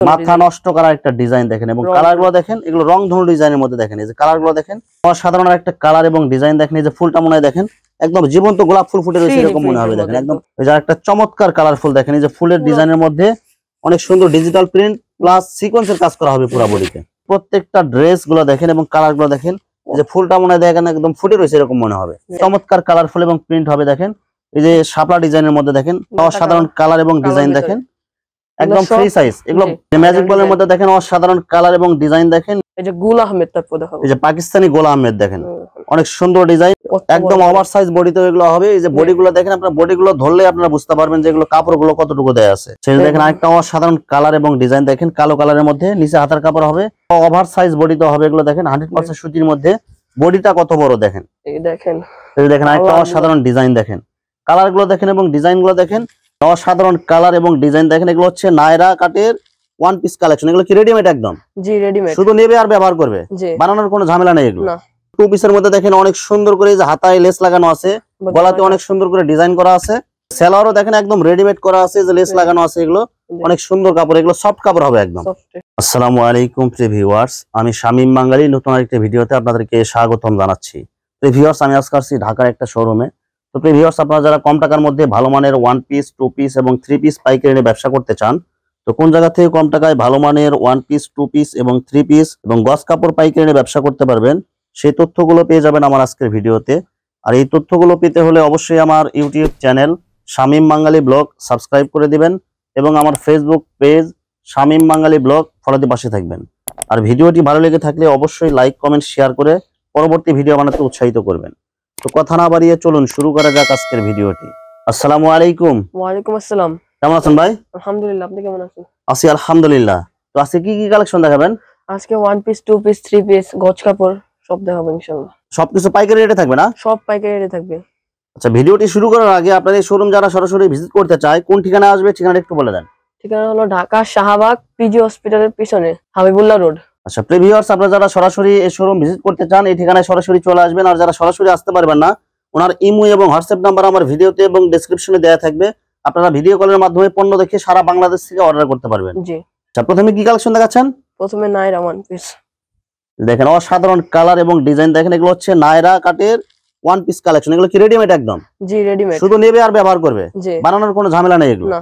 মাথা নষ্ট করার একটা ডিজাইন দেখেন এবং কালার গুলো দেখেন, এগুলো রং ধনু ডিজাইনের মধ্যে দেখেন। এই যে কালার গুলো দেখেন, অসাধারণ একটা কালার এবং ডিজাইন দেখেন। এই যে ফুলটা মনে হয় দেখেন একদম জীবন্ত গোলাপ ফুল ফুটে রয়েছে এরকম মনে হবে দেখেন। একদম এই যে একটা চমৎকার কালারফুল দেখেন। এই যে ফুলের ডিজাইনের মধ্যে অনেক সুন্দর ডিজিটাল প্রিন্ট প্লাস সিকোয়েন্সের কাজ করা হবে পুরো বডিতে। প্রত্যেকটা ড্রেস গুলো দেখেন এবং কালার গুলো দেখেন। এই যে ফুলটা মনে হয় দেখেন একদম ফুটে রয়েছে এরকম মনে হবে। চমৎকার কালারফুল এবং প্রিন্ট হবে দেখেন। এই যে শাপলা ডিজাইনের মধ্যে দেখেন অসাধারণ কালার এবং ডিজাইন দেখেন, একদম ফ্রি সাইজ। এগুলো ম্যাজিক বলের মধ্যে দেখেন অসাধারণ কালার এবং ডিজাইন দেখেন। এই যে গুল আহমেদ তারপর দেখাবো, এই যে পাকিস্তানি গোল আহমেদ দেখেন, অনেক সুন্দর ডিজাইন, একদম ওভার সাইজ বডিতে এগুলো হবে। এই যে বডিগুলো দেখেন, আপনারা বডিগুলো ধরলে আপনারা বুঝতে পারবেন যে এগুলো কাপড়গুলো কতটুকু দেয়া আছে। সেই দেখেন আরেকটা অসাধারণ কালার এবং ডিজাইন দেখেন, কালো কালারের মধ্যে নিচে হাতার কাপড় হবে, ওভার সাইজ বডিতে হবে এগুলো দেখেন। 100% সুতির মধ্যে বডিটা কত বড় দেখেন। এই দেখেন, এই দেখেন আরেকটা অসাধারণ ডিজাইন দেখেন, কালার গুলো দেখেন এবং ডিজাইন গুলো দেখেন, অসাধারণ কালার এবং ডিজাইন দেখেন। এগুলো হচ্ছে নায়রা কাটের ওয়ান পিস কালেকশন। এগুলো কি রেডিমেড? একদম জি রেডিমেড, শুধু নেবে আর ব্যবহার করবে, বানানোর কোনো ঝামেলা নেই এগুলো। টু পিসের মধ্যে দেখেন অনেক সুন্দর করে যে হাতায় লেস লাগানো আছে, গলাতে অনেক সুন্দর করে ডিজাইন করা আছে, সেলারও দেখেন একদম রেডিমেড করা আছে, যে লেস লাগানো আছে। এগুলো অনেক সুন্দর কাপড়, এগুলো সফট কাপড় হবে একদম। আসসালামু আলাইকুম প্রিয় ভিউয়ার্স, আমি শামীম বাঙালি নতুন আরেকটা ভিডিওতে আপনাদেরকে স্বাগতম জানাচ্ছি। প্রিয় ভিউয়ার্স, আমি আজকে আসছি ঢাকার একটা শোরুমে। তো প্রিয় ভিউয়ার্স, আপনারা যারা কম টাকার মধ্যে ভালো মানের ওয়ান পিস, টু পিস এবং থ্রি পিস পাইকারি নিয়ে ব্যবসা করতে চান, তো কোন জায়গা থেকে কম টাকায় ভালো মানের ওয়ান পিস, টু পিস এবং থ্রি পিস এবং গজ কাপড় পাইকারি নিয়ে ব্যবসা করতে পারবেন, সেই তথ্যগুলো পেয়ে যাবেন আমার আজকের ভিডিওতে। আর এই তথ্যগুলো পেতে হলে অবশ্যই আমার ইউটিউব চ্যানেল শামীম বাঙালি ব্লগ সাবস্ক্রাইব করে দিবেন এবং আমার ফেসবুক পেজ শামীম বাঙালি ব্লগ ফলো দিয়ে পাশে থাকবেন। আর ভিডিওটি ভালো লেগে থাকলে অবশ্যই লাইক, কমেন্ট, শেয়ার করে পরবর্তী ভিডিও বানাতে উৎসাহিত করবেন। তো কথা না বাড়িয়ে চলুন শুরু করা যাক আজকের ভিডিওটি। আসসালামু আলাইকুম। ওয়ালাইকুম আসসালাম। কেমন আছেন ভাই? আলহামদুলিল্লাহ, আপনি কেমন আছেন? আছি আলহামদুলিল্লাহ। তো আজকে কি কি কালেকশন দেখাবেন? আজকে one piece, two piece, three piece, গজ কাপড় সব দেখাবো ইনশাআল্লাহ। সবকিছু পাইকারি রেটে থাকবে না? সব পাইকারি রেটে থাকবে। আচ্ছা, ভিডিওটি শুরু করার আগে আপনাদের শোরুম যারা সরাসরি ভিজিট করতে চায় কোন ঠিকানা আসবে, ঠিকানাটা একটু বলে দেন। ঠিকানা হলো ঢাকা শাহবাগ পিজি হসপিটালের পিছনে হাবিবুল্লাহ রোড। আচ্ছা প্রিয় ভিউয়ার্স, আপনারা যারা সরাসরি এই শোরুম ভিজিট করতে চান এই ঠিকানায় সরাসরি চলে আসবেন। আর যারা সরাসরি আসতে পারবেন না, ওনার ইমো এবং হোয়াটসঅ্যাপ নাম্বার আমার ভিডিওতে এবং ডেসক্রিপশনে দেওয়া থাকবে। আপনারা ভিডিও কলের মাধ্যমে পণ্য দেখে সারা বাংলাদেশ থেকে অর্ডার করতে পারবেন। জি। আচ্ছা, প্রথমে কি কালেকশন দেখাচ্ছেন? প্রথমে নায়রা ওয়ান পিস দেখেন, অসাধারণ কালার এবং ডিজাইন দেখেন। এগুলো হচ্ছে নায়রা কাটের ওয়ান পিস কালেকশন। এগুলো কি রেডিমেড? একদম জি রেডিমেড, শুধু নেবে আর ব্যবহার করবে, বানানোর কোনো ঝামেলা নেই এগুলো।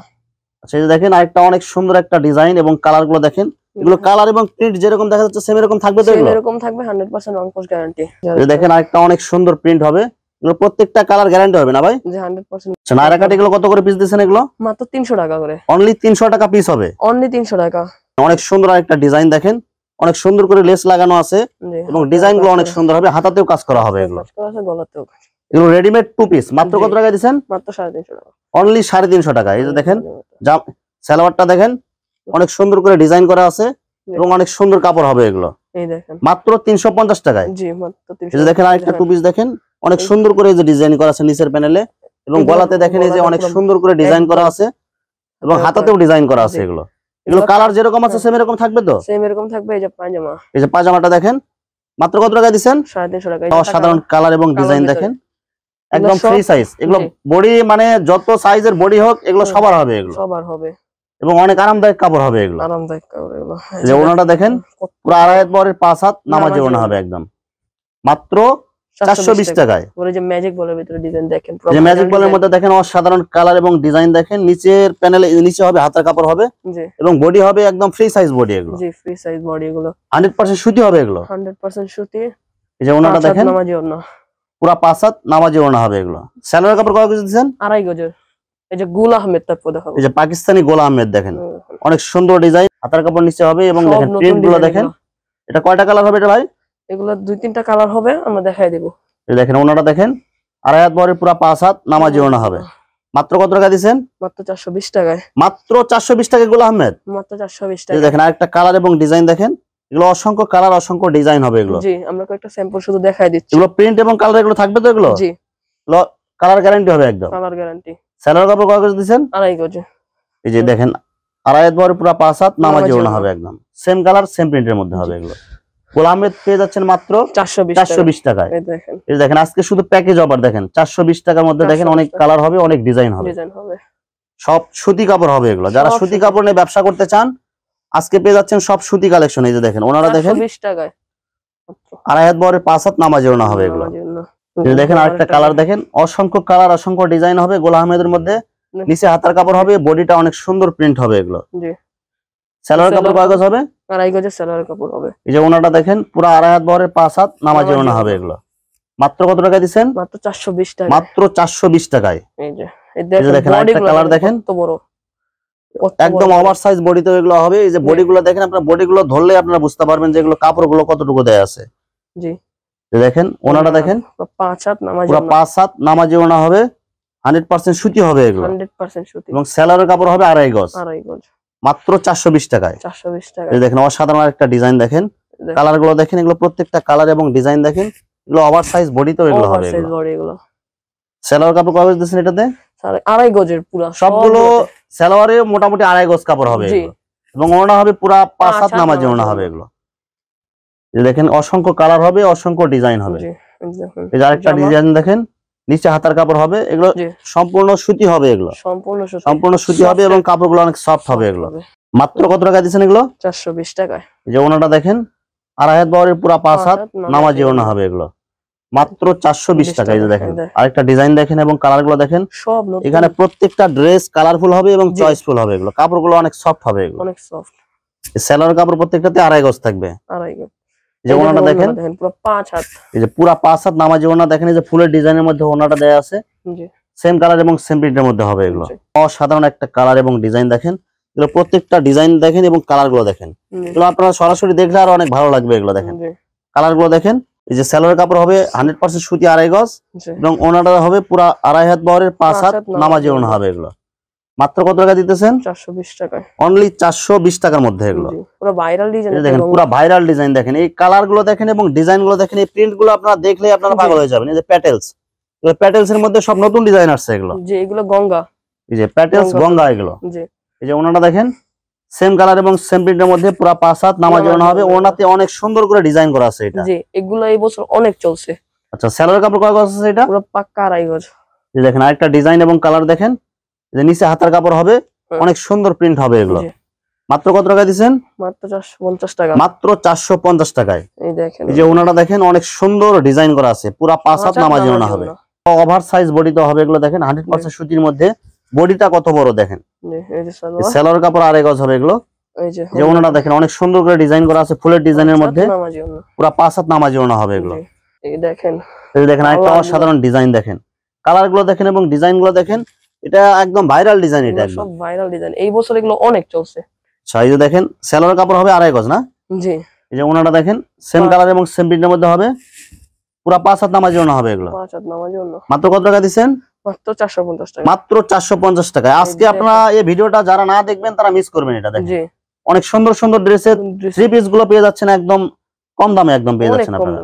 আচ্ছা, এই যে দেখেন আরেকটা অনেক সুন্দর একটা ডিজাইন এবং কালার গুলো দেখেন। এগুলো কালার এবং প্রিন্ট যেরকম দেখা যাচ্ছে সেম এরকম থাকবে তো? এগুলো এরকম থাকবে, 100% অঙ্কশ গ্যারান্টি। এই দেখেন আরেকটা অনেক সুন্দর প্রিন্ট হবে। এগুলো প্রত্যেকটা কালার গ্যারান্টি হবে না ভাই? জি 100%। আচ্ছা, নায়রা কাট এগুলো কত করে পিস দিচ্ছেন? এগুলো মাত্র 300 টাকা করে। অনলি 300 টাকা পিস হবে? অনলি 300 টাকা। অনেক সুন্দর আরেকটা ডিজাইন দেখেন, অনেক সুন্দর করে লেস লাগানো আছে এবং ডিজাইন গুলো অনেক সুন্দর হবে, হাতাতেও কাজ করা হবে। এগুলো এগুলো রেডিমেড টু পিস মাত্র কত টাকা দিচ্ছেন? মাত্র 350 টাকা। অনলি 350 টাকা। এই যে দেখেন সালোয়ারটা দেখেন, অনেক সুন্দর করে ডিজাইন করা আছে এবং অনেক সুন্দর কাপড় হবে এগুলো। এই দেখেন মাত্র 350 টাকায়। জি মাত্র 300। এই যে দেখেন আরেকটা টু পিস দেখেন, অনেক সুন্দর করে এই যে ডিজাইন করা আছে নিচের প্যানেলে এবং গলাতে দেখেন এই যে অনেক সুন্দর করে ডিজাইন করা আছে এবং হাতাতেও ডিজাইন করা আছে। এগুলো এগুলো কালার যেরকম আছে সেম এরকম থাকবে তো? সেম এরকম থাকবে। এই যে পায়জামা, এই যে পায়জামাটা দেখেন মাত্র কত টাকা দিবেন? 350 টাকা। অসাধারণ কালার এবং ডিজাইন দেখেন, একদম ফ্রি সাইজ। এগুলো বডি মানে যত সাইজের বডি হোক এগুলো সবার হবে, এগুলো সবার হবে এবং অনেক আরামদায়ক কাপড় হবে এগুলো। আরামদায়ক কাপড় এগুলো। যে ওনাটা দেখেন পুরো আড়াই হাত বরের 5 হাত নামাজি ওনা হবে একদম, মাত্র 420 টাকায়। ওই যে ম্যাজিক বলের ভিতরে ডিজাইন দেখেন, যে ম্যাজিক বলের মধ্যে দেখেন অসাধারণ কালার এবং ডিজাইন দেখেন। নিচের প্যানেলে নিচে হবে হাতার কাপড় হবে এবং বডি হবে একদম ফ্রি সাইজ বডি। এগুলো জি ফ্রি সাইজ বডি, এগুলো 100% সুতি হবে এগুলো। 100% সুতি। এই যে ওনাটা দেখেন নামাজি ওনা, পুরো 5 হাত নামাজি ওনা হবে এগুলো। সালোয়ার কাপড় কত গজ দিবেন? 2.5 গজের। এই যে গুল আহমেদ তারপর দেখাবো, এই যে পাকিস্তানি গোল আহমেদ দেখেন, অনেক সুন্দর ডিজাইন, হাতার কাপড় নিচে হবে এবং দেখেন প্রিন্ট গুলো দেখেন। এটা কয়টা কালার হবে এটা ভাই? এগুলো 2-3টা কালার হবে, আমরা দেখাই দেব। এই দেখেন ওনাটা দেখেন আড়াই হাত বরের পুরো 5 হাত নামাজি ওনা হবে। মাত্র কত টাকা দিবেন? মাত্র 420 টাকায়। মাত্র 420 টাকা গোল আহমেদ, মাত্র 420 টাকা। এই দেখেন আরেকটা কালার এবং ডিজাইন দেখেন। এগুলো অসংখ্য কালার অসংখ্য ডিজাইন হবে এগুলো। জি আমরা কয়েকটা স্যাম্পল শুধু দেখাই দিচ্ছি। এগুলো প্রিন্ট এবং কালার এগুলো থাকবে তো? এগুলো জি কালার গ্যারান্টি হবে একদম। Colour guarantee. সালোয়ার কাপড় কত গজ দিবেন? 2.5 গজ। এই যে দেখেন আড়াই হাত বরের পুরো 5 হাত নামাজি ওনা হবে একদম, সেম কালার সেম প্রিন্টের মধ্যে হবে। এগুলো গোল আহমেদ পেয়ে যাচ্ছেন মাত্র 420 টাকায়। এই দেখেন আজকে শুধু প্যাকেজ অফার দেখেন 420 টাকার মধ্যে দেখেন অনেক কালার হবে, অনেক ডিজাইন হবে, সব সুতি কাপড় হবে এগুলো। যারা সুতি কাপড় নিয়ে ব্যবসা করতে চান আজকে পেয়ে যাচ্ছেন সব সুতি কালেকশন। এই যে দেখেন ওনারা দেখেন 20 টাকায় আড়াই হাত বহরের 5 হাত নামাজি ওড়না হবে এগুলো। দেখেন আরেকটা কালার দেখেন, অসংখ্য কালার অসংখ্য ডিজাইন হবে গোলাম আহমেদের মধ্যে। নিচে হাতার কাপড় হবে, বডিটা অনেক সুন্দর প্রিন্ট হবে এগুলো। সালোয়ার কাপড় কয় গজ হবে? আড়াই গজের সালোয়ার কাপড় হবে। এই যে ওনাটা দেখেন পুরো আড়াই হাত বহরের 5 হাত নামাজি ওড়না হবে এগুলো। মাত্র কত টাকা দিবেন? মাত্র 420 টাকা। মাত্র 420 টাকায়। এই যে দেখেন আরেকটা কালার দেখেন, কত বড়, একদম ওভারসাইজ বডিতে এগুলো হবে। এই যে বডিগুলো দেখেন, আপনারা বডিগুলো ধরলে আপনারা বুঝতে পারবেন যে এগুলো কাপড়গুলো কতটুকু দেয়া আছে। জি দেখেন ওনাটা দেখেন 5 হাত নামাজি পুরো 5 হাত নামাজি ওড়না হবে, 100% সুতি হবে এগুলো। 100% সুতি এবং সালোয়ারের কাপড় হবে আড়াই গজ। আড়াই গজ মাত্র 420 টাকায়। 420 টাকা। এই দেখেন অসাধারণ একটা ডিজাইন দেখেন, কালার গুলো দেখেন, এগুলো প্রত্যেকটা কালার এবং ডিজাইন দেখেন, এগুলো ওভারসাইজ বডিতেও এগুলো হবে এগুলো। সালোয়ার কাপড় কয় গজ দিবেন এটাতে? আড়াই গজের পুরো সবগুলো সালোয়ারে মোটামুটি আড়াই গজ কাপড় হবে এগুলো। এবং ওড়না হবে পুরো 5 হাত নামাজি ওড়না হবে এগুলো। এই দেখেন অসংখ্য কালার হবে, অসংখ্য ডিজাইন হবে। এই যে আরেকটা ডিজাইন দেখেন, নিচে হাতার কাপড় হবে, এগুলো সম্পূর্ণ সুতি হবে এগুলো। সম্পূর্ণ সুতি হবে এবং কাপড়গুলো অনেক সফট হবে এগুলো। মাত্র কত টাকা দিবেন এগুলো? 420 টাকায়। এই যে ওনাটা দেখেন আড়াই হাত বহরের পুরো 5 হাত নামাজি ওড়না হবে এগুলো। মাত্র 420 টাকা। এই যে দেখেন আরেকটা ডিজাইন দেখেন এবং কালারগুলো দেখেন, সব নতুন। এখানে প্রত্যেকটা ড্রেস কালারফুল হবে এবং চয়েসফুল হবে এগুলো। কাপড়গুলো অনেক সফট হবে এগুলো, অনেক সফট। এই সালোয়ার কাপড় প্রত্যেকটাতে আড়াই গজ থাকবে। আড়াই গজ। যে ওনাটা দেখেন পুরো 5 হাত। এই যে পুরো 5 হাত নামাজি ওড়না দেখেন, এই যে ফুলের ডিজাইনের মধ্যে ওড়নাটা দেয়া আছে। জি সেম কালার এবং সেম প্রিন্টের মধ্যে হবে এগুলো। অসাধারণ একটা কালার এবং ডিজাইন দেখেন, এগুলো প্রত্যেকটা ডিজাইন দেখেন এবং কালারগুলো দেখেন, এগুলো আপনারা সরাসরি দেখলে আর অনেক ভালো লাগবে এগুলো। দেখেন কালারগুলো দেখেন। এই যে সালোয়ার কাপড় হবে 100% সুতি আড়াই গজ এবং ওড়নাটা হবে পুরো আড়াই হাত বহরের 5 হাত নামাজি ওড়না হবে এগুলো। মাত্র কত টাকা দিতেছেন? 420 টাকায়। অনলি 420 টাকার মধ্যে এগুলো। পুরো ভাইরাল ডিজাইন দেখেন, পুরো ভাইরাল ডিজাইন দেখেন, এই কালারগুলো দেখেন এবং ডিজাইনগুলো দেখেন, এই প্রিন্টগুলো আপনারা দেখলে আপনারা পাগল হয়ে যাবেন। এই যে প্যাটেলস, এই প্যাটেলস এর মধ্যে সব নতুন ডিজাইন আসছে এগুলো। জি এগুলো গঙ্গা। এই যে প্যাটেলস গঙ্গা এগুলো। জি এই যে ওনাটা দেখেন সেম কালার এবং সেম প্রিন্টের মধ্যে পুরো 5 হাত নামাজি ওড়না হবে। ওড়নাতে অনেক সুন্দর করে ডিজাইন করা আছে এটা। জি এগুলো এই বছর অনেক চলছে। আচ্ছা সালোয়ার কাপড় কয় গজ আছে এটা? পুরো পাক্কা আড়াই গজ। এই দেখেন আরেকটা ডিজাইন এবং কালার দেখেন, এই যে নিচে হাতার কাপড় হবে, অনেক সুন্দর প্রিন্ট হবে এগুলো। মাত্র কত টাকা দিবেন? মাত্র 450 টাকা। মাত্র 450 টাকায়। এই দেখেন এই যে ওনাটা দেখেন অনেক সুন্দর ডিজাইন করা আছে, পুরো 5 হাত নামাজি ওড়না হবে, ওভার সাইজ বডিতে হবে এগুলো। দেখেন 100% সুতির মধ্যে, বডিটা কত বড় দেখেন। এই যে সালোয়ার কাপড় আড়াই গজ হবে এগুলো। এই যে ওনাটা দেখেন অনেক সুন্দর করে ডিজাইন করা আছে ফুলের ডিজাইনের মধ্যে, পুরো 5 হাত নামাজি ওড়না হবে এগুলো। এই দেখেন, এই দেখেন আরেকটা অসাধারণ ডিজাইন দেখেন, কালারগুলো দেখেন এবং ডিজাইনগুলো দেখেন, এটা একদম ভাইরাল ডিজাইন। এটা একদম ভাইরাল ডিজাইন, এই বছর এগুলো অনেক চলছে। সাইজে দেখেন সালোয়ার কাপড় হবে আড়াই গজ না? জি। এই যে ওনাটা দেখেন সেম কালার এবং সেম প্রিন্টের মধ্যে হবে, পুরো 5 হাত নামাজি ওড়না হবে এগুলো। 5 হাত নামাজি ওড়না। মাত্র কত টাকা দিবেন? মাত্র 450 টাকা। মাত্র 450 টাকায়। আজকে আপনারা এই ভিডিওটা যারা না দেখবেন তারা মিস করবেন। এটা দেখেন অনেক সুন্দর সুন্দর ড্রেসের থ্রি পিস গুলো পেয়ে যাচ্ছেন একদম কম দামে, একদম পেয়ে যাচ্ছেন আপনারা।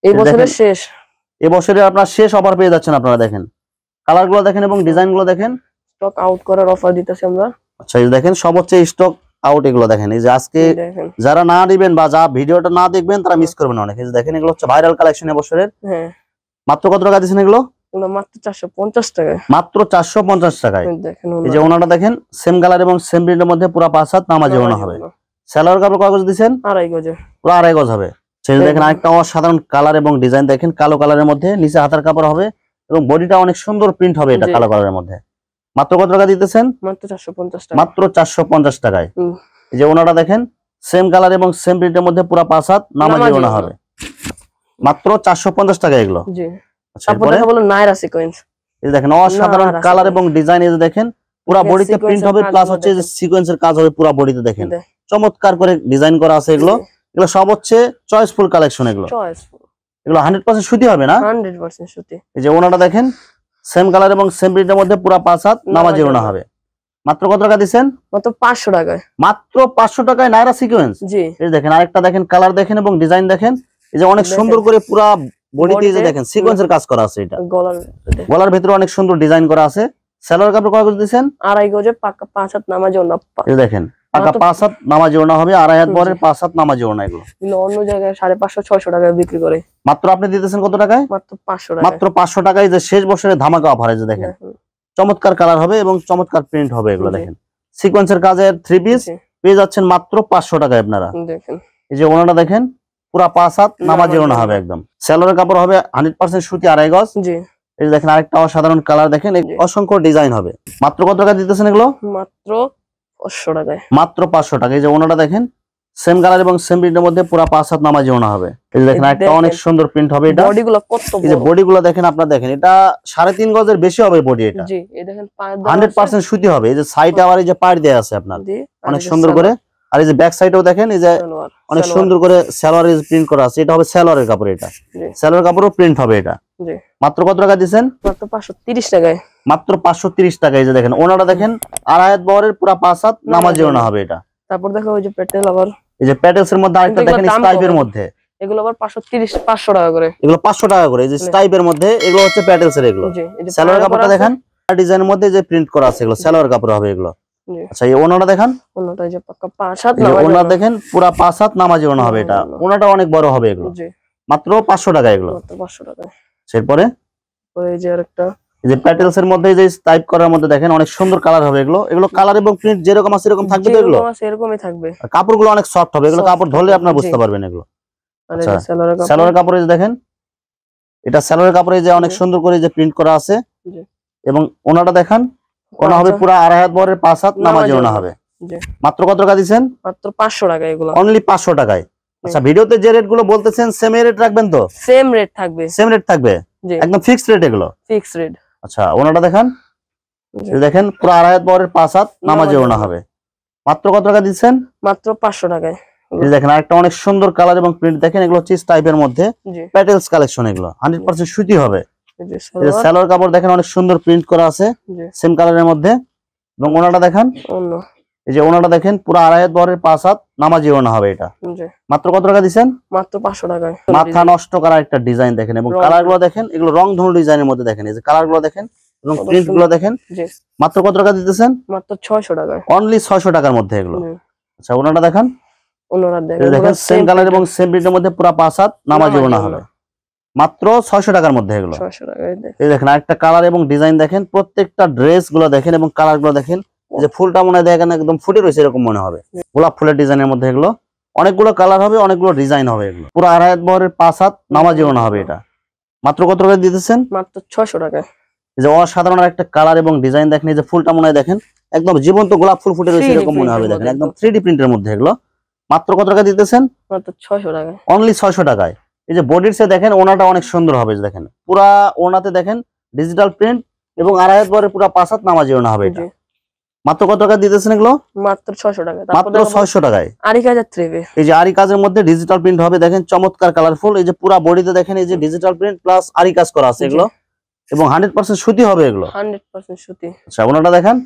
এই বছরের শেষ, এই বছরে আপনারা শেষ অফার পেয়ে যাচ্ছেন আপনারা। দেখেন কালার গুলো দেখেন এবং ডিজাইন গুলো দেখেন, স্টক আউট করার অফার দিতেছি আমরা। আচ্ছা এই দেখেন সব হচ্ছে স্টক আউট এগুলো দেখেন। এই যে আজকে যারা না দিবেন বা যা ভিডিওটা না দেখবেন তারা মিস করবেন অনেক। এই যে দেখেন এগুলো হচ্ছে ভাইরাল কালেকশন এই বছরের। হ্যাঁ মাত্র কত টাকা দিবেন এগুলো? মাত্র 450 টাকা। মাত্র 450 টাকায়। এই যে ওনাটা দেখেন সেম কালার এবং সেম প্রিন্টের মধ্যে পুরো 5 হাত নামাজি ওড়না হবে। সালোয়ার কাপড় কয় গজ দিবেন? আড়াই গজ। পুরো আড়াই গজ হবে। সেই দেখেন আরেকটা অসাধারণ কালার এবং ডিজাইন দেখেন, কালো কালারের মধ্যে নিচে হাতার কাপড় হবে এবং বডিটা অনেক সুন্দর প্রিন্ট হবে এটা কালো কালারের মধ্যে। মাত্র কত টাকা দিতেছেন? মাত্র 450 টাকা। মাত্র 450 টাকায়। এই যে ওনাটা দেখেন সেম কালার এবং সেম প্রিন্টের মধ্যে পুরো 5 হাত নামাজি ওড়না হবে। মাত্র 450 টাকা এগুলো। জি। তারপর দেখা বলো নায়রা সিকোয়েন্স। এই দেখেন অসাধারণ কালার এবং ডিজাইন, এই যে দেখেন পুরো বডিতে প্রিন্ট হবে প্লাস হচ্ছে যে সিকোয়েন্সের কাজ হবে পুরো বডিতে। দেখেন চমৎকার করে ডিজাইন করা আছে এগুলো। এগুলো সব হচ্ছে চয়েসফুল কালেকশন এগুলো। চয়েসফুল এগুলো 100% সুতি হবে না? 100% সুতি। এই যে ওনাটা দেখেন সেম কালার এবং সেম প্রিন্টের মধ্যে পুরো 5 হাত নামাজি ওড়না হবে। মাত্র কত টাকা দিবেন? মাত্র 500 টাকায়। মাত্র 500 টাকায় নায়রা সিকোয়েন্স। জি। এই দেখেন আরেকটা দেখেন কালার দেখেন এবং ডিজাইন দেখেন, এই যে অনেক সুন্দর করে পুরো বডিতে এই যে দেখেন সিকোয়েন্সের কাজ করা আছে। এটা গলার ভিতরে অনেক সুন্দর ডিজাইন করা আছে। সালোয়ার কাপড় কয় গজ দিবেন? আড়াই গজে পাকা 5 হাত নামাজি ওড়না। এই দেখেন পাকা 5 হাত নামাজি ওড়না হবে, আড়াই হাত বরের 5 হাত নামাজি ওড়না। এগুলো অন্য জায়গায় 550 600 টাকায় বিক্রি করে, মাত্র আপনি দিতেছেন কত টাকায়? মাত্র 500 টাকা। মাত্র 500 টাকায় যে শেষ বছরের ধামাকা অফার। এই যে দেখেন চমৎকার কালার হবে এবং চমৎকার প্রিন্ট হবে এগুলো। দেখেন সিকোয়েন্সের কাজের থ্রি পিস পেয়ে যাচ্ছেন মাত্র 500 টাকায় আপনারা। দেখেন এই যে ওনাটা দেখেন পুরা 5 হাত নামাজি ওনা হবে একদম। সেলোয়ারের কাপড় হবে 100% সুতি, 2.5 গজ। জি এই যে দেখেন আরেকটা অসাধারণ কালার দেখেন, অসংখ্য ডিজাইন হবে। মাত্র কত টাকা দিতেছেন এগুলো? মাত্র 500 টাকায়। মাত্র 500 টাকা। এই যে ওনাটা দেখেন সেম কালার এবং সেম প্রিন্টের মধ্যে পুরা 5 হাত নামাজি ওনা হবে। এই যে দেখেন একটা অনেক সুন্দর প্রিন্ট হবে এটা। বডিগুলো কত বড়, এই যে বডিগুলো দেখেন আপনারা দেখেন, এটা 3.5 গজের বেশি হবে বডি এটা। জি এই দেখেন 100% সুতি হবে। এই যে সাইড আবার এই যে পাড় দেয়া আছে আপনার অনেক সুন্দর করে। আর এই যে ব্যাক সাইডেও দেখেন এই যে অনেক সুন্দর করে সালোয়ারের প্রিন্ট করা আছে। এটা হবে সালোয়ারের কাপড়, এটা সালোয়ার কাপড়ও প্রিন্ট হবে এটা। জি মাত্র কত টাকা দিবেন? মাত্র 530 টাকায়। মাত্র 530 টাকা। এই যে দেখেন ওনাটা দেখেন 2.5 হাত বহরের পুরা 5 হাত নামাজি ওনা হবে এটা। তারপর দেখো ওই যে প্যাটেল, আবার এই যে প্যাটেলস এর মধ্যে আরেকটা দেখেন স্টাইপের মধ্যে, এগুলো আবার 530 টাকা করে। এগুলো 500 টাকা করে। এই যে স্টাইপের মধ্যে এগুলো হচ্ছে প্যাটেলস এর। এগুলো সালোয়ার কাপড়টা দেখেন ডিজাইনের মধ্যে যে প্রিন্ট করা আছে, এগুলো সালোয়ার কাপড় হবে এগুলো। আচ্ছা এই ওনাটা দেখেন, ওনাটা যে পাক্কা 5 হাত নামাজি নামাজি ওনা দেখেন পুরা 5 হাত নামাজি ওনা হবে এটা। ওনাটা অনেক বড় হবে এগুলো। জি মাত্র 500 টাকা এগুলো। মাত্র 500 টাকায়। এরপরে ওই যে আরেকটা এই যে প্যাটেলস এর মধ্যে যে টাইপ করার মধ্যে দেখেন অনেক সুন্দর কালার হবে এগুলো। এগুলো কালার এবং প্রিন্ট যেরকম আছে এরকম থাকবে তো এগুলো। এরকমই থাকবে। কাপড়গুলো অনেক সফট হবে এগুলো, কাপড় ধরলে আপনারা বুঝতে পারবেন এগুলো। আচ্ছা সালোয়ারের কাপড়ে যে দেখেন, এটা সালোয়ারের কাপড়ে যে অনেক সুন্দর করে যে প্রিন্ট করা আছে। এবং ওনাটা দেখেন, ওনা হবে পুরো 2.5 হাত বহরের 5 হাত নামাজি ওনা হবে। মাত্র কত টাকা দিবেন? মাত্র 500 টাকা এগুলো। অনলি 500 টাকায়। আচ্ছা ভিডিওতে যে রেট গুলো বলতেছেন সেম রেট রাখবেন তো? সেম রেট থাকবে। সেম রেট থাকবে একদম ফিক্সড রেট এগুলো। Fixed rate. আচ্ছা ওনাটা দেখেন, দেখেন পুরো 2.5 হাত বহরের 5 হাত নামাজি ওনা হবে। মাত্র কত টাকা দিবেন? মাত্র 500 টাকায়। এই দেখেন আরেকটা অনেক সুন্দর কালার এবং প্রিন্ট দেখেন, এগুলো চিজ টাইপের মধ্যে প্যাটেলস কালেকশন। এগুলো 100% সুতি হবে। এই যে সালোয়ার কাপড় দেখেন অনেক সুন্দর প্রিন্ট করা আছে সেম কালারের মধ্যে। এবং ওনাটা দেখেন, এই যে ওনাটা দেখেন পুরো 2.5 হাত বহরের 5 হাত নামাজি ওনা হবে এটা। মাত্র কত টাকা দিবেন? মাত্র 500 টাকায়। মাথা নষ্ট করা একটা ডিজাইন দেখেন এবং কালার গুলো দেখেন, এগুলো রং ধনু ডিজাইনের মধ্যে দেখেন। এই যে কালার গুলো দেখেন এবং প্রিন্ট গুলো দেখেন। মাত্র কত টাকা দিতেছেন? মাত্র 600 টাকায়। অনলি 600 টাকার মধ্যে এগুলো। আচ্ছা ওনাটা দেখেন, ওনারা দেখেন সেম কালার এবং সেম প্রিন্টের মধ্যে পুরো 5 হাত নামাজি ওনা হবে। মাত্র 600 টাকার মধ্যে এগুলো। 600 টাকায়। এই দেখেন আরেকটা কালার এবং ডিজাইন দেখেন, প্রত্যেকটা ড্রেস গুলো দেখেন এবং কালার গুলো দেখেন। এই যে ফুলটা মনে হয় দেখেন একদম ফুটে রয়েছে এরকম মনে হবে। গোলাপ ফুলের ডিজাইনের মধ্যে এগুলো অনেকগুলো কালার হবে, অনেকগুলো ডিজাইন হবে। এগুলো পুরো 2.5 হাত বহরের 5 হাত নামাজি ওনা হবে এটা। মাত্র কত টাকা দিতেছেন? মাত্র 600 টাকায়। এই যে অসাধারণ একটা কালার এবং ডিজাইন দেখেন। এই যে ফুলটা মনে হয় দেখেন একদম জীবন্ত গোলাপ ফুল ফুটে রয়েছে এরকম মনে হবে দেখেন, একদম 3D প্রিন্টের মধ্যে এগুলো। মাত্র কত টাকা দিতেছেন? মাত্র 600 টাকায়। অনলি 600 টাকায়। এই যে বডির সে দেখেন ওনাটা অনেক সুন্দর হবে দেখেন, পুরা ওনাতে দেখেন ডিজিটাল প্রিন্ট এবং 2.5 হাত বহরের পুরো 5 হাত নামাজি ওনা হবে এটা। মাত্র কত টাকা দিতেছেন এগুলো? মাত্র 600 টাকা। মাত্র 600 টাকায়। আরি কাজের থ্রেবে। এই যে আরি কাজের মধ্যে ডিজিটাল প্রিন্ট হবে দেখেন, চমৎকার কালারফুল। এই যে পুরো বডিতে দেখেন এই যে ডিজিটাল প্রিন্ট প্লাস আরি কাজ করা আছে এগুলো এবং 100% সুতি হবে এগুলো। 100% সুতি। আচ্ছা ওনাটা দেখেন,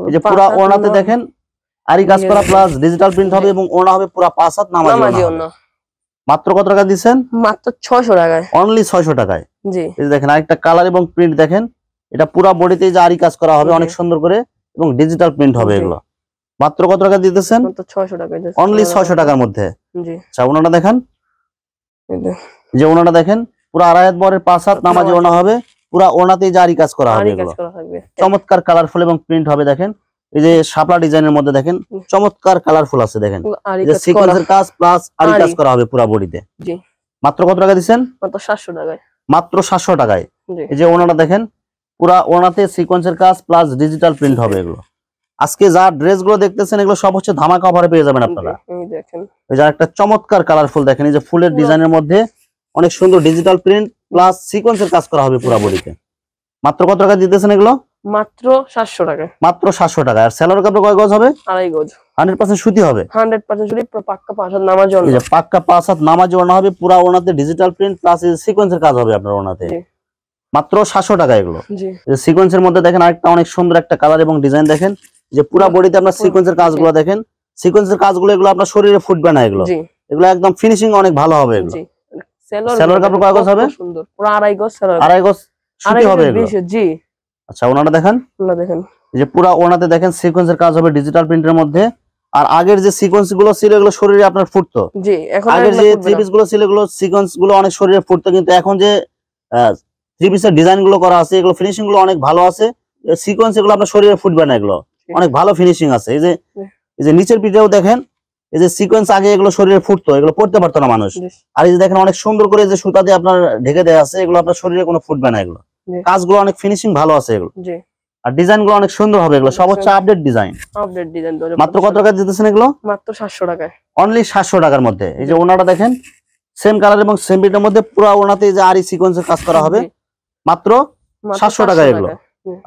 এই যে পুরো ওনাতে দেখেন আরি কাজ করা প্লাস ডিজিটাল প্রিন্ট হবে এবং ওনা হবে পুরো 5 হাত নামাজি ওনা। মাত্র কত টাকা দিবেন? মাত্র 600 টাকায়। অনলি 600 টাকায়। জি এই যে দেখেন আরেকটা কালার এবং প্রিন্ট দেখেন, এটা পুরো বডিতে যে আরি কাজ করা হবে অনেক সুন্দর করে এবং ডিজিটাল প্রিন্ট হবে এগুলো। মাত্র কত টাকা দিতেছেন? মাত্র 600 টাকায়। অনলি 600 টাকার মধ্যে। জি আচ্ছা ওনাটা দেখেন, যে ওনাটা দেখেন পুরো 2.5 হাত বহরের 5 হাত নামাজি ওনা হবে, পুরো ওনাতেই যে আরি কাজ করা হবে এগুলো। চমৎকার কালারফুল এবং প্রিন্ট হবে দেখেন। এই যে শাপলা ডিজাইনের মধ্যে দেখেন চমৎকার কালারফুল আছে দেখেন, এই যে সিকোয়েন্সের কাজ প্লাস আরি কাজ করা হবে পুরো বডিতে। জি মাত্র কত টাকা দিবেন? মাত্র 700 টাকায়। মাত্র 700 টাকায়। এই যে ওনাটা দেখেন পুরো ওনাতে সিকোয়েন্সের কাজ প্লাস ডিজিটাল প্রিন্ট হবে এগুলো। আজকে যা ড্রেস গুলো দেখতেছেন এগুলো সব হচ্ছে ধামাকা অফারে পেয়ে যাবেন আপনারা। এই দেখেন এই যে একটা চমৎকার কালারফুল দেখেন, এই যে ফুলের ডিজাইনের মধ্যে অনেক সুন্দর ডিজিটাল প্রিন্ট প্লাস সিকোয়েন্সের কাজ করা হবে পুরো বডিতে। মাত্র কত টাকা দিতেছেন এগুলো? মাত্র 700 টাকায়। মাত্র 700 টাকা। আর সেলোয়ার কাপড় কয় গজ হবে? 2.5 গজ। 100% সুতি হবে। 100% সুতি, পাক্কা 5 হাত নামাজি ওনা। এই যে পাক্কা 5 হাত নামাজি ওনা হবে, পুরো ওনাতে ডিজিটাল প্রিন্ট প্লাস সিকোয়েন্সের কাজ হবে আপনার ওনাতে। মাত্র 700 টাকা এগুলো। জি এই সিকোয়েন্সের মধ্যে দেখেন আরেকটা অনেক সুন্দর একটা কালার এবং ডিজাইন দেখেন, যে পুরো বডিতে আপনার সিকোয়েন্সের কাজগুলো দেখেন। সিকোয়েন্সের কাজগুলো এগুলো আপনার শরীরে ফুটবে না এগুলো। এগুলো একদম ফিনিশিং অনেক ভালো হবে এগুলো। জি সেলোয়ার কাপড় কয় গজ হবে? সুন্দর পুরো 2.5 গজ সেলোয়ার। 2.5 গজ সুতি হবে এগুলো। জি আচ্ছা ওনাটা দেখেন, ওনা দেখেন এই যে পুরো ওনাতে দেখেন সিকোয়েন্সের কাজ হবে ডিজিটাল প্রিন্টের মধ্যে। আর আগের যে সিকোয়েন্স গুলো ছিল এগুলো শরীরে আপনার ফুটতো। জি এখন আগের যে থ্রি পিস গুলো ছিল এগুলো সিকোয়েন্স গুলো অনেক শরীরে ফুটতো, কিন্তু এখন যে থ্রি পিসের ডিজাইন গুলো করা আছে এগুলো ফিনিশিং গুলো অনেক ভালো আছে। সিকোয়েন্স এগুলো আপনার শরীরে ফুটবে না, এগুলো অনেক ভালো ফিনিশিং আছে। এই যে এই যে নিচের পিঠেও দেখেন এই যে সিকোয়েন্স আগে এগুলো শরীরে ফুটতো, এগুলো পড়তে পারতো না মানুষ। আর এই যে দেখেন অনেক সুন্দর করে যে সুতা দিয়ে আপনার ঢেকে দেওয়া আছে, এগুলো আপনার শরীরে কোনো ফুটবে না। এগুলো কাজগুলো অনেক ফিনিশিং ভালো আছে এগুলো, আর ডিজাইন গুলো অনেক সুন্দর হবে। এগুলো সব হচ্ছে আপডেট ডিজাইন। মাত্র কত টাকা দিতেছেন এগুলো? মাত্র 700 টাকায়, অনলি 700 টাকার মধ্যে। এই যে ওনাটা দেখেন সেম কালার এবং সেম প্রিন্টের মধ্যে, পুরো ওনাতে যে আরি সিকোয়েন্সের কাজ করা হবে, মাত্র 700 টাকা এগুলো।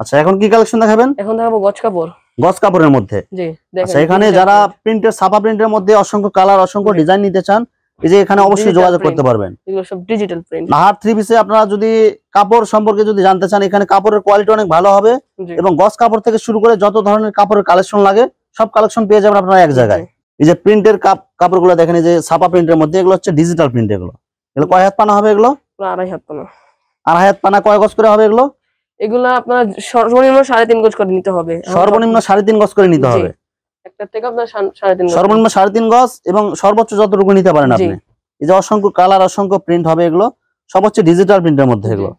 আচ্ছা, এখন কি কালেকশন দেখাবেন? এখন দেখাবো গজ কাপড়। গজ কাপড়ের মধ্যে। জি, আচ্ছা, এখানে যারা প্রিন্টের ছাপা প্রিন্টের মধ্যে অসংখ্য কালার অসংখ্য ডিজাইন নিতে চান, এই যে এখানে অবশ্যই যোগাযোগ করতে পারবেন। এগুলো সব ডিজিটাল প্রিন্ট। নাহার থ্রি পিসে আপনারা যদি কাপড় সম্পর্কে যদি জানতে চান, এখানে কাপড়ের কোয়ালিটি অনেক ভালো হবে, এবং গজ কাপড় থেকে শুরু করে যত ধরনের কাপড়ের কালেকশন লাগে সব কালেকশন পেয়ে যাবেন আপনারা এক জায়গায়। এই যে প্রিন্টের কাপড়গুলো দেখেন, এই যে ছাপা প্রিন্টের মধ্যে, এগুলো হচ্ছে ডিজিটাল প্রিন্ট। এগুলো কয় হাত পানা হবে? এগুলো 2.5 হাত পানা। 2.5 হাত পানা কয় গজ করে হবে এগুলো? এগুলো আপনার সর্বনিম্ন 3.5 গজ করে নিতে হবে। সর্বনিম্ন 3.5 গজ করে নিতে হবে। একটা থেকে আপনার 3.5 গজ, সর্বনিম্ন 3.5 গজ, এবং সর্বোচ্চ যতটুকু নিতে পারেন আপনি। এই যে অসংখ্য কালার অসংখ্য প্রিন্ট হবে, এগুলো সব হচ্ছে ডিজিটাল প্রিন্টের মধ্যে। এগুলো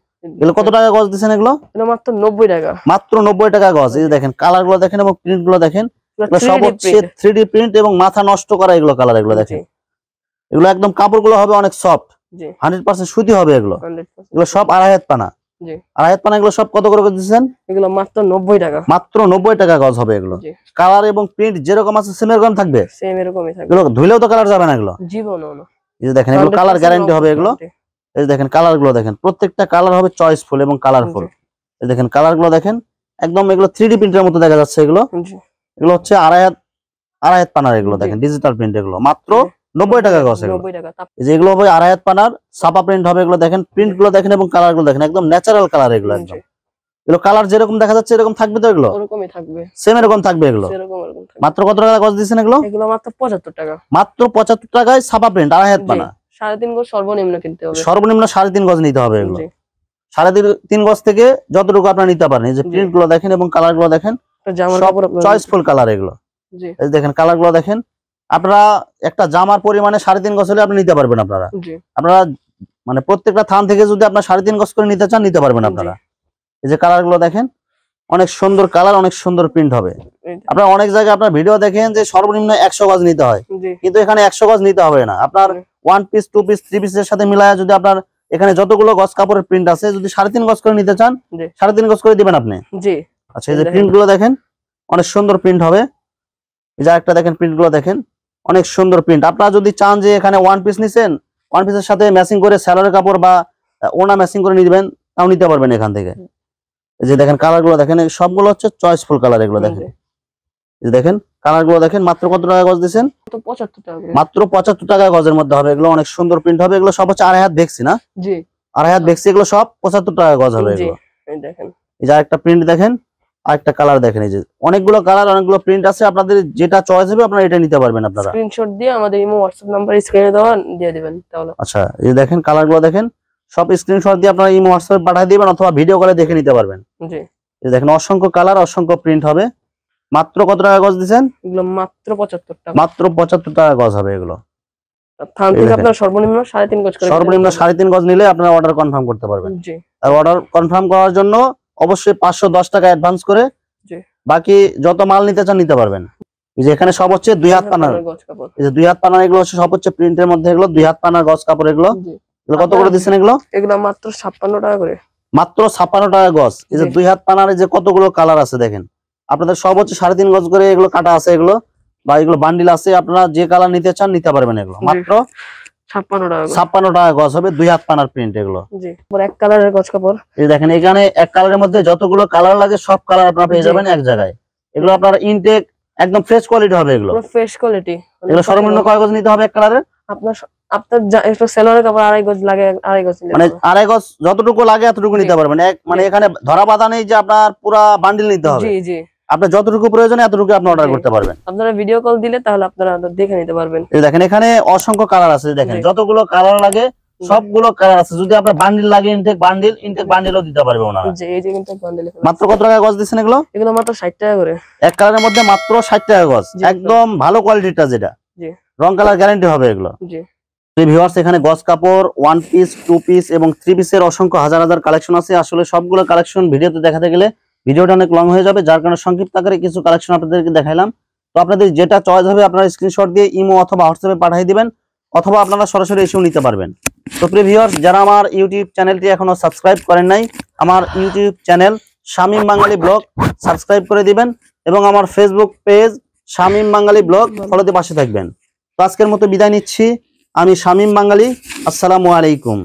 কত টাকা গজ দিচ্ছেন? এগুলো মাত্র 90 টাকা। মাত্র 90 টাকা গজ। এই যে দেখেন কালার গুলো দেখেন এবং প্রিন্ট গুলো দেখেন, সব হচ্ছে 3D প্রিন্ট এবং মাথা নষ্ট করা এগুলো কালার। এগুলো দেখেন, এগুলো একদম কাপড়গুলো হবে অনেক সফট, 100% সুতি হবে। এগুলো সব 2.5 হাত পানা। 2.5 হাত পানা। এগুলো সব কত করে দিচ্ছেন? এগুলো মাত্র 90 টাকা। মাত্র 90 টাকা গজ হবে। এগুলো কালার এবং প্রিন্ট যেরকম আছে সেম এরকম থাকবে। সেম এরকমই থাকবে। এগুলো ধুইলেও তো কালার যাবে না এগুলো, জীবনও না। এই যে দেখেন এগুলো কালার গ্যারান্টি হবে। এগুলো এই যে দেখেন কালার গুলো দেখেন, প্রত্যেকটা কালার হবে চয়েসফুল এবং কালারফুল। এই দেখেন কালার গুলো দেখেন, একদম এগুলো 3D প্রিন্টের মতো দেখা যাচ্ছে। এগুলো হচ্ছে 2.5 হাত পানার। এগুলো দেখেন ডিজিটাল প্রিন্ট। এগুলো মাত্র 90 টাকা গজ। এই যে এগুলো হবে 2.5 হাত পানার ছাপা প্রিন্ট হবে। এগুলো দেখেন প্রিন্ট গুলো দেখেন এবং কালার গুলো দেখেন, একদম ন্যাচারাল কালার। এগুলো একদম এগুলো কালার যেরকম দেখা যাচ্ছে এরকম থাকবে তো, এগুলো ওরকমই থাকবে, সেম এরকম থাকবে। এগুলো মাত্র কত টাকা গজ দিচ্ছেন? এগুলো মাত্র 75 টাকা। মাত্র 75 টাকায় ছাপা প্রিন্ট 2.5 হাত পানা। 3.5 গজ সর্বনিম্ন কিনতে হবে। সর্বনিম্ন 3.5 গজ নিতে হবে। এগুলো 3.5 গজ থেকে যতটুকু আপনারা নিতে পারেন। এই যে প্রিন্ট গুলো দেখেন এবং কালার গুলো দেখেন, সব চয়েসফুল কালার। এগুলো এই দেখেন কালার গুলো দেখেন, আপনারা একটা জামার পরিমাণে 3.5 গজ হলে আপনি নিতে পারবেন। আপনারা মানে প্রত্যেকটা থান থেকে যদি আপনার 3.5 গজ করে নিতে চান নিতে পারবেন আপনারা। এই যে কালার গুলো দেখেন, অনেক সুন্দর কালার, অনেক সুন্দর প্রিন্ট হবে। আপনারা অনেক জায়গায় আপনার ভিডিও দেখেন যে সর্বনিম্ন 100 গজ নিতে হয়, কিন্তু এখানে 100 গজ নিতে হবে না। আপনার 1 পিস 2 পিস 3 পিসের সাথে মিলায় যদি আপনার এখানে যতগুলো গজ কাপড়ের প্রিন্ট আছে, যদি 3.5 গজ করে নিতে চান 3.5 গজ করে দিবেন আপনি। আচ্ছা, এই যে প্রিন্ট গুলো দেখেন, অনেক সুন্দর প্রিন্ট হবে। এই যে একটা দেখেন প্রিন্ট গুলো দেখেন, অনেক সুন্দর প্রিন্ট। আপনারা যদি চান যে এখানে 1 পিস নিছেন, 1 পিসের সাথে ম্যাচিং করে স্যালোয়ারের কাপড় বা ওনা ম্যাচিং করে নিবেন, তাও নিতে পারবেন এখান থেকে। এই যে দেখেন কালার গুলো দেখেন, সবগুলো হচ্ছে চয়েসফুল কালার। এগুলো দেখেন, এই যে দেখেন কালার গুলো দেখেন। মাত্র কত টাকা গজ দিচ্ছেন? মাত্র 75 টাকা গজের মধ্যে হবে। এগুলো অনেক সুন্দর প্রিন্ট হবে। এগুলো সব হচ্ছে 2.5 হাত ভেক্সি না? 2.5 হাত ভেক্সি। এগুলো সব 75 টাকা গজ হবে। এগুলো এই যে আরেকটা প্রিন্ট দেখেন, আরেকটা কালার দেখেন। এই যে অনেকগুলো কালার, অনেকগুলো প্রিন্ট আছে, আপনাদের যেটা চয়েস হবে আপনারা এটা নিতে পারবেন। আপনারা স্ক্রিনশট দিয়ে আমাদের ইমো হোয়াটসঅ্যাপ নাম্বার স্ক্রিনে দেওয়া দিয়ে দিবেন তাহলে। আচ্ছা, এই যে দেখেন কালার গুলো দেখেন, সব স্ক্রিনশট দিয়ে আপনারা ইমো হোয়াটসঅ্যাপে পাঠিয়ে দিবেন অথবা ভিডিও কলে দেখে নিতে পারবেন। এই দেখেন অসংখ্য কালার অসংখ্য প্রিন্ট হবে। মাত্র কত টাকা গজ দিবেন? এগুলো মাত্র 75 টাকা। মাত্র 75 টাকা গজ হবে। এগুলো থান থেকে আপনারা সর্বনিম্ন 3.5 গজ করে, সর্বনিম্ন 3.5 গজ নিলে আপনারা অর্ডার কনফার্ম করতে পারবেন। আর অর্ডার কনফার্ম করার জন্য অবশ্যই 510 টাকা অ্যাডভান্স করে, বাকি যত মাল নিতে চান নিতে পারবেন। এই যে এখানে সব হচ্ছে 2 হাত পানার গজ কাপড়। এই যে 2 হাত পানার এগুলো হচ্ছে সব হচ্ছে প্রিন্টের মধ্যে। এগুলো 2 হাত পানার গজ কাপড়। এগুলো কত করে দিচ্ছেন? এগুলো মাত্র 56 টাকা করে। মাত্র 56 টাকা গজ। এই যে 2 হাত পানার যে কতগুলো কালার আছে দেখেন, আপনাদের সব হচ্ছে 3.5 গজ করে এগুলো কাটা আছে। এগুলো বা এগুলো বান্ডিল আছে, আপনারা যে কালার নিতে চান নিতে পারবেন। এগুলো মাত্র 56 টাকা গজ হবে। 2 হাত পানার প্রিন্ট। এগুলো এক কালারের গজ কাপড়। এই দেখেন এখানে এক কালারের মধ্যে যতগুলো কালার লাগে সব কালার আপনারা পেয়ে যাবেন এক জায়গায়। এগুলো আপনার ইনটেক একদম ফ্রেশ কোয়ালিটি হবে। এগুলো ফ্রেশ কোয়ালিটি। এগুলো সর্বনিম্ন কয় গজ নিতে হবে এক কালারের? আপনার একটু সেলোয়ারের কাপড় 2.5 গজ লাগে, 2.5 গজ মানে 2.5 গজ যতটুকু লাগে এতটুকু নিতে পারবেন। মানে এখানে ধরা বাঁধা নেই যে আপনার পুরো বান্ডিল নিতে হবে। আপনার যতটুকু প্রয়োজন এতটুকু আপনি অর্ডার করতে পারবেন। আপনারা ভিডিও কল দিলে তাহলে আপনারা দেখে নিতে পারবেন। এই দেখেন এখানে অসংখ্য কালার আছে। দেখেন যতগুলো কালার লাগে সবগুলো কালার আছে। যদি আপনার বান্ডিল লাগে ইনটেক বান্ডিলও দিতে পারবে ওনারা। এই যে ইনটেক বান্ডিল। মাত্র কত টাকা গজ দিচ্ছেন এগুলো? এগুলো মাত্র 60 টাকা করে। এক কালারের মধ্যে মাত্র 60 টাকা গজ। একদম ভালো কোয়ালিটিটা, যেটা রং কালার গ্যারান্টি হবে। এগুলো ভিউয়ার্স এখানে গজ কাপড় 1 পিস 2 পিস এবং 3 পিসের অসংখ্য হাজার হাজার কালেকশন আছে। আসলে সবগুলো কালেকশন ভিডিওতে দেখাতে গেলে ভিডিওটা অনেক লং হয়ে যাবে, যার কারণে সংক্ষিপ্ত আকারে কিছু কালেকশন আপনাদেরকে দেখাইলাম। তো আপনাদের যেটা চয়েস হবে আপনারা স্ক্রিনশট দিয়ে ইমো অথবা হোয়াটসঅ্যাপে পাঠিয়ে দিবেন, অথবা আপনারা সরাসরি এসেও নিতে পারবেন। তো প্রিয় ভিউয়ার্স, যারা আমার ইউটিউব চ্যানেলটি এখনো সাবস্ক্রাইব করেন নাই, আমার ইউটিউব চ্যানেল শামীম বাঙালি ব্লগ সাবস্ক্রাইব করে দিবেন এবং আমার ফেসবুক পেজ শামীম বাঙালি ব্লগ ফলোতে পাশে থাকবেন। তো আজকের মতো বিদায় নিচ্ছি, আমি শামীম বাঙালি। আসসালামু আলাইকুম।